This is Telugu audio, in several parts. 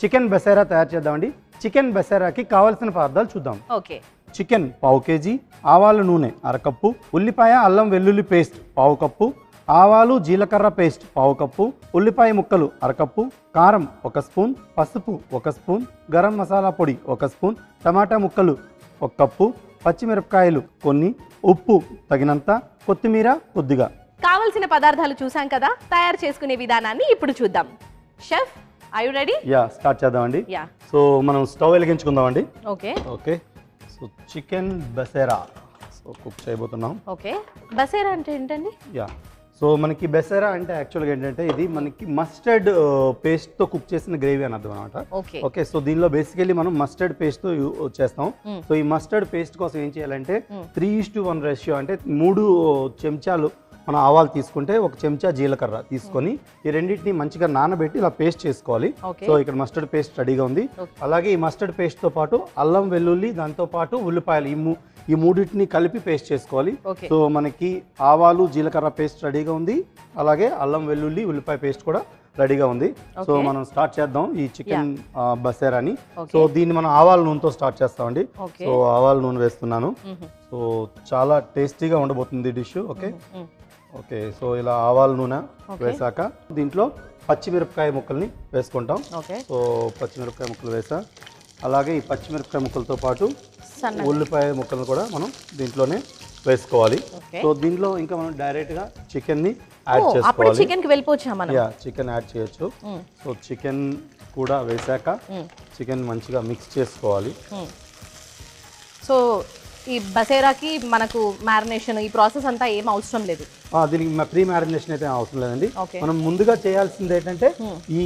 చికెన్ బసేరా తయారు చేద్దామండి. చికెన్ బసేరాకి కావాల్సిన పదార్థాలు చూద్దాం. ఓకే. చికెన్ పావు కేజీ, ఆవాల నూనె అరకప్పు, ఉల్లిపాయ అల్లం వెల్లుల్లి పేస్ట్ పావు కప్పు, ఆవాలు జీలకర్ర పేస్ట్ పావు కప్పు, ఉల్లిపాయ ముక్కలు అరకప్పు, కారం 1 స్పూన్, పసుపు 1 స్పూన్, గరం మసాలా పొడి 1 స్పూన్, టమాటా ముక్కలు 1 కప్పు, పచ్చిమిరపకాయలు కొన్ని, ఉప్పు తగినంత, కొత్తిమీర కొద్దిగా. కావాల్సిన పదార్థాలు చూసాం కదా, తయారు చేసుకునే విధానాన్ని ఇప్పుడు చూద్దాం. Chef, are you ready? Start చేద్దామండి. యా. సో మనం స్టవ్ వెలిగించుకుందామండి. Okay. Okay. So chicken Basera cook చేయబోతున్నాం. ఓకే. బసేరా అంటే ఏంటండి? సో మనకి బెసరా అంటే యాక్చువల్గా ఏంటంటే ఇది మనకి మస్టర్డ్ పేస్ట్తో కుక్ చేసిన గ్రేవీ అని అర్థం అనమాట. ఓకే. సో దీనిలో బేసికలీ మనం మస్టర్డ్ పేస్ట్తో చేస్తాం. సో ఈ మస్టర్డ్ పేస్ట్ కోసం ఏం చేయాలంటే 3:1 రేషియో అంటే 3 చెంచాలు మన ఆవాలు తీసుకుంటే 1 చెంచా జీలకర్ర తీసుకొని ఈ రెండింటిని మంచిగా నానబెట్టి ఇలా పేస్ట్ చేసుకోవాలి. సో ఇక్కడ మస్టర్డ్ పేస్ట్ రెడీగా ఉంది. అలాగే ఈ మస్టర్డ్ పేస్ట్తో పాటు అల్లం వెల్లుల్లి, దాంతో పాటు ఉల్లిపాయలు ఈ మూడింటిని కలిపి పేస్ట్ చేసుకోవాలి. సో మనకి ఆవాలు జీలకర్ర పేస్ట్ రెడీగా ఉంది, అలాగే అల్లం వెల్లుల్లి ఉల్లిపాయ పేస్ట్ కూడా రెడీగా ఉంది. సో మనం స్టార్ట్ చేద్దాం ఈ చికెన్ బసేరాని. సో దీన్ని మనం ఆవాల నూనెతో స్టార్ట్ చేస్తామండి. సో ఆవాల నూనె వేస్తున్నాను. సో చాలా టేస్టీగా ఉండబోతుంది డిష్. ఓకే. సో ఇలా ఆవాల నూనె వేసాక దీంట్లో పచ్చిమిరపకాయ ముక్కల్ని వేసుకుంటాం. సో పచ్చిమిరపకాయ ముక్కలు వేసా, అలాగే ఈ పచ్చిమిరపకాయ ముక్కలతో పాటు ఉల్లిపాయ ముక్కలను కూడా మనం దీంట్లోనే వేసుకోవాలి. సో దీంట్లో ఇంకా మనం డైరెక్ట్గా చికెన్ని యాడ్ చేసుకోవాలి. చికెన్ యాడ్ చేయొచ్చు. సో చికెన్ కూడా వేసాక చికెన్ మంచిగా మిక్స్ చేసుకోవాలి. సో ఈ బసేరాకి మనకు మ్యారినేషన్ ఈ ప్రాసెస్ అంతా ఏం అవసరం లేదు. దీనికి ప్రీ మ్యారినేషన్ అయితే అవసరం లేదండి. మనం ముందుగా చేయాల్సింది ఏంటంటే ఈ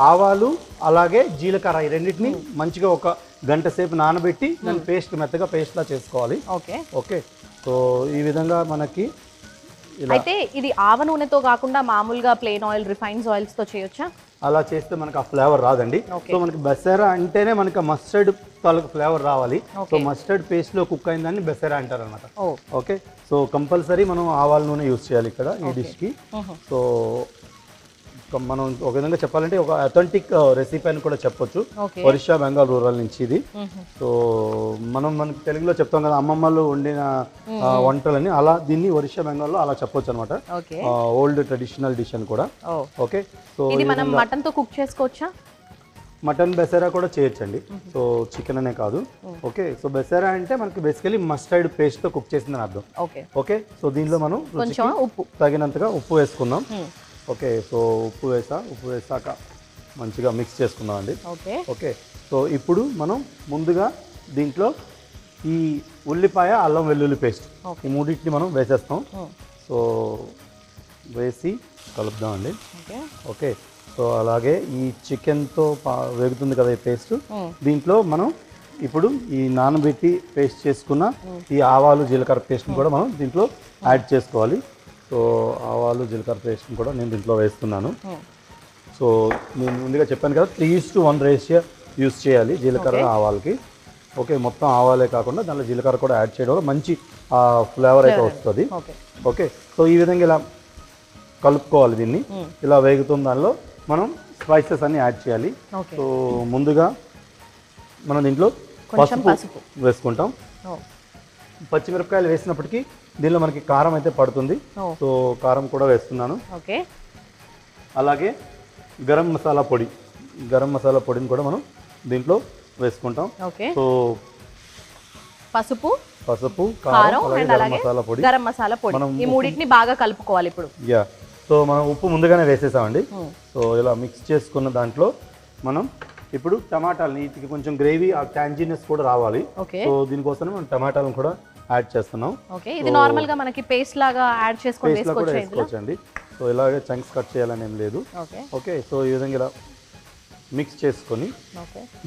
ఆవాలు అలాగే జీలకర్ర ఈ రెండింటిని మంచిగా 1 గంట సేపు నానబెట్టి దాన్ని పేస్ట్ మెత్తగా పేస్ట్లా చేసుకోవాలి. ఓకే. సో ఈ విధంగా మనకి అయితే ఇది ఆవ నూనెతో కాకుండా మామూలుగా ప్లెయిన్ ఆయిల్, రిఫైన్స్ ఆయిల్స్ తో చేయొచ్చా? అలా చేస్తే మనకు ఆ ఫ్లేవర్ రాదండి. సో మనకి బసేరా అంటేనే మనకి మస్టర్డ్ తాలూకు ఫ్లేవర్ రావాలి. సో మస్టర్డ్ పేస్ట్ లో కుక్ అయిందని బసేరా అంటారు అనమాట. ఓకే. సో కంపల్సరీ మనం ఆవాల నూనె యూజ్ చేయాలి ఇక్కడ ఈ డిష్ కి. సో మనం ఒక విధంగా చెప్పాలంటే ఒక అథెంటిక్ రెసిపీ అని కూడా చెప్పొచ్చు. ఒరిస్సా బెంగాల్ రూరల్ నుంచి ఇది. సో మనకి తెలుగులో చెప్తాం కదా అమ్మమ్మలు వండిన వంటలని, అలా దీన్ని ఒరిస్సా బెంగాల్లో అలా చెప్పొచ్చు అనమాట. ఓల్డ్ ట్రెడిషనల్ డిష్ అని కూడా. ఓకే. సో మనం మటన్ తో కుక్ చేసుకోవచ్చా? మటన్ బెసేరా కూడా చేయొచ్చండి. సో చికెన్ అనే కాదు. ఓకే. సో బెసేరా అంటే మనకి బేసికలీ మస్టర్డ్ పేస్ట్ తో కుక్ చేసిందని అర్థం. ఓకే. సో దీనిలో మనం ఉప్పు తగినంతగా ఉప్పు వేసుకుందాం. ఓకే. సో ఉప్పు వేసాక మంచిగా మిక్స్ చేసుకుందాం అండి. ఓకే. సో ఇప్పుడు మనం ముందుగా దీంట్లో ఈ ఉల్లిపాయ అల్లం వెల్లుల్లి పేస్ట్ ఈ మూడింటిని మనం వేసేస్తాం. సో వేసి కలుపుదాం అండి. ఓకే. సో అలాగే ఈ చికెన్తో వేగుతుంది కదా ఈ పేస్ట్, దీంట్లో మనం ఇప్పుడు ఈ నానబెట్టి పేస్ట్ చేసుకున్న ఈ ఆవాలు జీలకర్ర పేస్ట్ని కూడా మనం దీంట్లో యాడ్ చేసుకోవాలి. సో ఆవాలు జీలకర్ర పేస్ట్ని కూడా నేను దీంట్లో వేస్తున్నాను. సో నేను ముందుగా చెప్పాను కదా 3:1 రేషియో యూస్ చేయాలి జీలకర్ర ఆవాలకి. ఓకే. మొత్తం ఆవాలే కాకుండా దాంట్లో జీలకర్ర కూడా యాడ్ చేయడం వల్ల మంచి ఫ్లేవర్ అయితే వస్తుంది. ఓకే. సో ఈ విధంగా ఇలా కలుపుకోవాలి దీన్ని. ఇలా వేగుతున్న దానిలో మనం స్పైసెస్ అన్ని యాడ్ చేయాలి. సో ముందుగా మనం దీంట్లో పసుపు వేసుకుంటాం. పచ్చిమిరపకాయలు వేసినప్పటికీ దీనిలో మనకి కారం అయితే పడుతుంది. సో కారం కూడా వేస్తున్నాను. అలాగే గరం మసాలా పొడిని కూడా మనం దీంట్లో వేసుకుంటాం. సో పసుపు కారం అలాగే గరం మసాలా పొడి ఈ మూడింటిని బాగా కలుపుకోవాలి ఇప్పుడు. సో మనం ఉప్పు ముందుగానే వేసేసామండి. సో ఇలా మిక్స్ చేసుకున్న దాంట్లో మనం ఇప్పుడు టమాటాలు నీటికి కొంచెం గ్రేవీ ఆ ట్యాంజినెస్ కూడా రావాలి. సో దీనికోసం మనం టమాటాలను కూడా యాడ్ చేస్తున్నాం. ఇది నార్మల్ గా మనకి పేస్ట్ లాగా యాడ్ చేసుకోవచ్చండి. సో ఇలాగే చంక్స్ కట్ చేయాలని ఏం లేదు. ఓకే. సో ఈ విధంగా ఇలా మిక్స్ చేసుకొని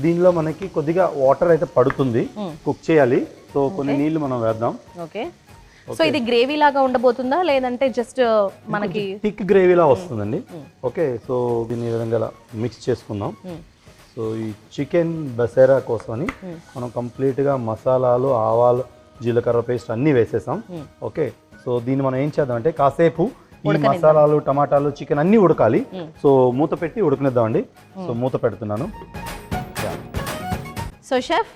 దీనిలో మనకి కొద్దిగా వాటర్ అయితే పడుతుంది, కుక్ చేయాలి. సో కొన్ని నీళ్లు మనం వేద్దాం. సో ఇది గ్రేవీ లాగా ఉండబోతుందా లేదంటే జస్ట్ మనకి థిక్ గ్రేవీలా వస్తుందండి. ఓకే. సో దీన్ని ఈ విధంగా మిక్స్ చేసుకుందాం. సో ఈ చికెన్ బసేరా కోసమని మనం కంప్లీట్గా మసాలాలు ఆవాలు జీలకర్ర పేస్ట్ అన్నీ వేసేసాం. ఓకే. సో దీన్ని మనం ఏం చేద్దాం అంటే కాసేపు ఈ మసాలాలు, టమాటాలు, చికెన్ అన్ని ఉడకాలి. సో మూత పెట్టి ఉడకనిద్దామండి. సో మూత పెడుతున్నాను. సో షెఫ్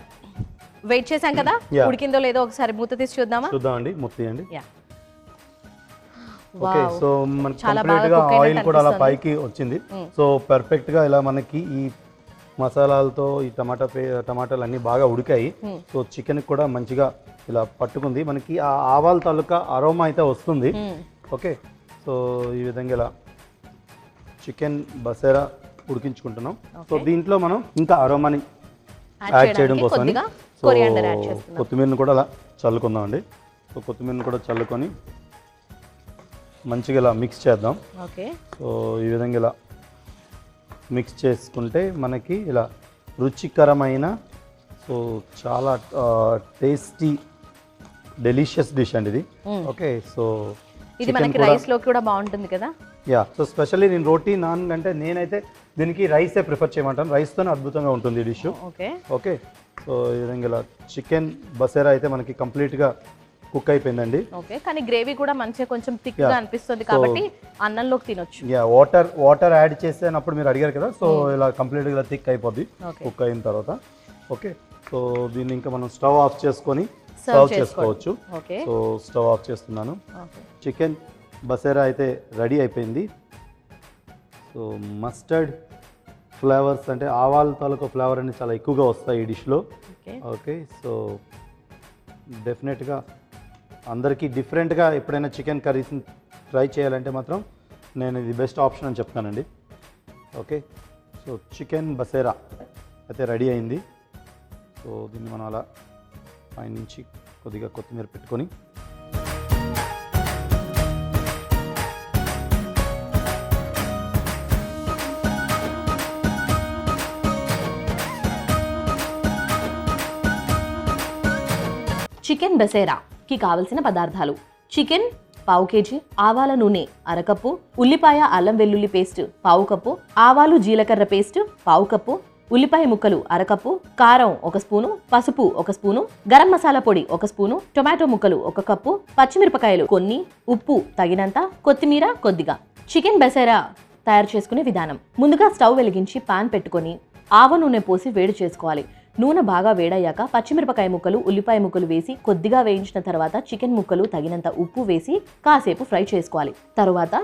వెయిట్ చేసాం కదా, ఉడికిందో లేదో ఒకసారి మూత తీసి చూద్దామండి. మూత తీయండి. Yeah, okay. సో మనకి కంప్లీట్ గా ఆయిల్ కూడా అలా పైకి వచ్చింది. సో పర్ఫెక్ట్ గా ఇలా మనకి ఈ మసాలాలతో ఈ టమాటాలు అన్ని బాగా ఉడికాయి. సో చికెన్ కూడా మంచిగా ఇలా పట్టుకుంది. మనకి ఆ ఆవాల తాలూకా అరోమా అయితే వస్తుంది. ఓకే. సో ఈ విధంగా ఇలా చికెన్ బసేరా ఉడికించుకుంటున్నాం. సో దీంట్లో మనం ఇంకా అరోమాని యాడ్ చేయడం కోసం కొత్తిమీరని కూడా అలా చల్లుకుందాం అండి. సో కొత్తిమీరని కూడా చల్లుకొని మంచిగా ఇలా మిక్స్ చేద్దాం. సో ఈ విధంగా ఇలా మిక్స్ చేసుకుంటే మనకి ఇలా రుచికరమైన, సో చాలా టేస్టీ డెలిషియస్ డిష్ అండి ఇది. ఓకే. సో ఇది మనకి రైస్ లో కూడా బాగుంటుంది కదా. యా. సో స్పెషల్లీ నేను రోటీ, నాన్ అంటే నేనైతే దీనికి రైసే ప్రిఫర్ చేయమంటాను. రైస్తోనే అద్భుతంగా ఉంటుంది ఈ డిష్. ఓకే. సో ఈ విధంగా ఇలా చికెన్ బసేరా అయితే మనకి కంప్లీట్గా కుక్ అయిపోయిందండి. ఓకే. కానీ గ్రేవీ కూడా మంచిగా కొంచెం థిక్ గా అనిపిస్తుంది కాబట్టి అన్నంలోకి తినొచ్చు. యా, వాటర్ యాడ్ చేసేటప్పుడు మీరు అడిగారు కదా. సో ఇలా కంప్లీట్ గా థిక్ అయిపోద్ది కుక్ అయిన తర్వాత. ఓకే. సో దీన్ని ఇంకా మనం స్టవ్ ఆఫ్ చేసుకొని సర్వ్ చేసుకోవచ్చు. సో స్టవ్ ఆఫ్ చేస్తున్నాను. చికెన్ బసేరా అయితే రెడీ అయిపోయింది. సో మస్టర్డ్ ఫ్లేవర్స్ అంటే ఆవాల తాలూకా ఫ్లేవర్ అనేది చాలా ఎక్కువగా వస్తాయి ఈ డిష్లో. ఓకే. సో డెఫినెట్గా అందరికీ డిఫరెంట్గా ఎప్పుడైనా చికెన్ కర్రీస్ని ట్రై చేయాలంటే మాత్రం నేను ఇది బెస్ట్ ఆప్షన్ అని చెప్తానండి. ఓకే. సో చికెన్ బసేరా అయితే రెడీ అయింది. సో దీన్ని మనం అలా పైనుంచి కొద్దిగా కొత్తిమీర పెట్టుకొని చికెన్ బసేరాకి కావలసిన పదార్థాలు: చికెన్ పావు కేజీ, ఆవాల నూనె అరకప్పు, ఉల్లిపాయ అల్లం వెల్లుల్లి పేస్ట్ పావు కప్పు, ఆవాలు జీలకర్ర పేస్ట్ పావు కప్పు, ఉల్లిపాయ ముక్కలు అరకప్పు, కారం 1 స్పూను, పసుపు 1 స్పూను, గరం మసాలా పొడి 1 స్పూను, టొమాటో ముక్కలు 1 కప్పు, పచ్చిమిరపకాయలు కొన్ని, ఉప్పు తగినంత, కొత్తిమీర కొద్దిగా. చికెన్ బసేరా తయారు చేసుకునే విధానం: ముందుగా స్టవ్ వెలిగించి పాన్ పెట్టుకొని ఆవ నూనె పోసి వేడి చేసుకోవాలి. నూనె బాగా వేడయ్యాక పచ్చిమిరపకాయ ముక్కలు, ఉల్లిపాయ ముక్కలు వేసి కొద్దిగా వేయించిన తర్వాత చికెన్ ముక్కలు తగినంత ఉప్పు వేసి కాసేపు ఫ్రై చేసుకోవాలి. తరువాత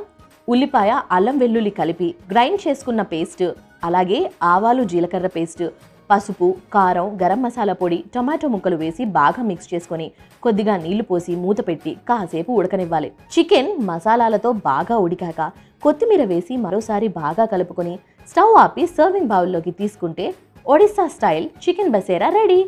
ఉల్లిపాయ అల్లం వెల్లుల్లి కలిపి గ్రైండ్ చేసుకున్న పేస్ట్, అలాగే ఆవాలు జీలకర్ర పేస్ట్, పసుపు, కారం, గరం మసాలా పొడి, టొమాటో ముక్కలు వేసి బాగా మిక్స్ చేసుకొని కొద్దిగా నీళ్లు పోసి మూత పెట్టి కాసేపు ఉడకనివ్వాలి. చికెన్ మసాలాలతో బాగా ఉడికాక కొత్తిమీర వేసి మరోసారి బాగా కలుపుకొని స్టవ్ ఆపి సర్వింగ్ బౌల్లోకి తీసుకుంటే Odisha style chicken Basera ready.